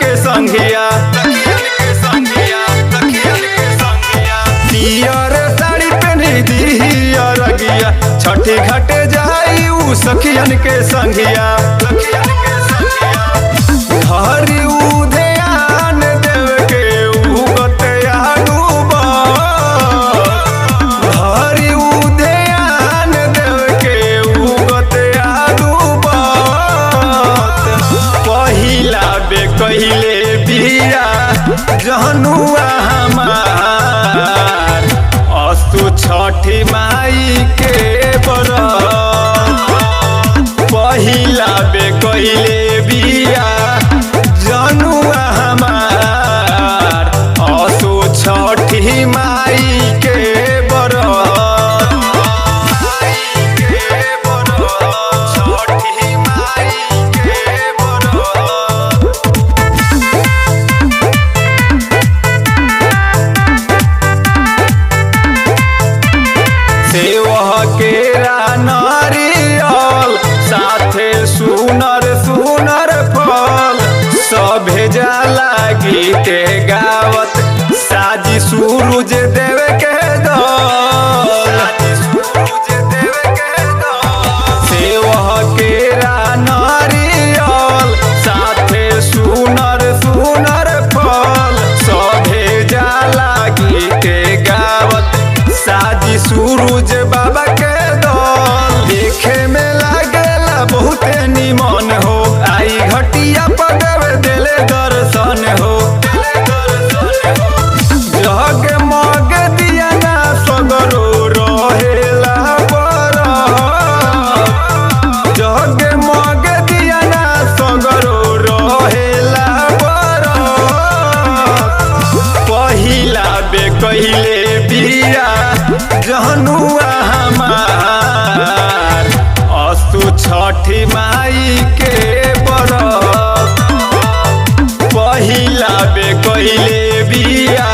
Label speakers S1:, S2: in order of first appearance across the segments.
S1: के संघिया पियर साड़ी पहनी दिया रगिया छठी घाटे जाई उ सखियन के संघिया हरि उधयान देव के उगतया हरि उधयान देव के उगतया पहिला बे कहिले बिया जहनुआ हमार असु छठी माई के बरत पहिला बे कहिले बिया जनुआ हमार असु छठी माई के बरत छठी माई के बरत सेवह केरा नारियल साथे सुनर सुनर फल सभे जाला गीते गावत साजी सूरज देव के दल सेवह केरा नारियल साथे सुनर सुनर फल सभे जाला गीते गावत साजी सूरज बाबा के दल देखे में लागेला बहुते निमन हो आई घटिया पगव दिले दर्शन हो जग मग दिया ना सगरो रहेला बरत जग मग दिया ना सगरो रहेला बरत पहिला बे कहिले बिया जहनुआ हमार असु छठी माई के बरत पहिला बे कहिले बिया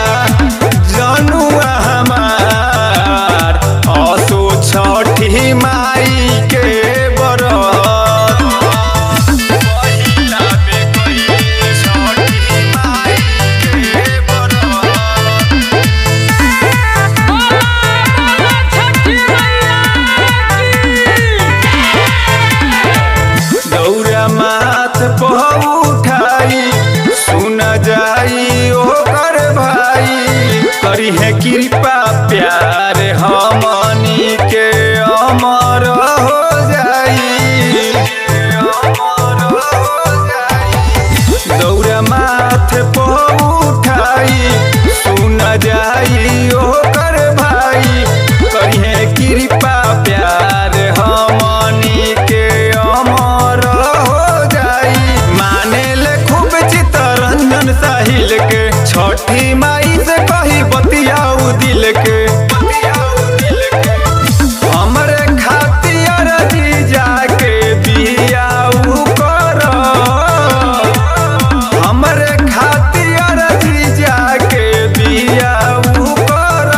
S1: जनुआ हमार असु छठी माई के बरत पहिला बे कहिले छठी माई के बरत दौरा माथ पह उठाई सुन जाई ओकर भाई करी है कृपा प्यार हमनी के अमर हो जाई दौरा माथ पह उठाई सुन जाई ओकर भाई करी है कृपा प्यार हमनी के अमर हो जाई माने ले खूब चित्तरंजन साहिल के छठी माई से कही बतियाऊ दिल के हमरे खातिर जी जाके बियाऊ कर हमरे खातिर जी जाके बियाऊ कर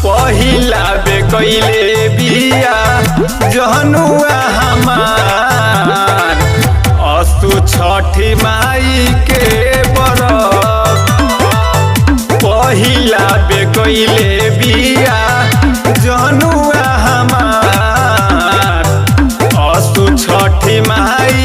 S1: पहिला बे कहिले बिया जहनुआ हमार असु छठी माई के बरत पहिला बे कहिले बिया जहनुआ हमार असु छठी माई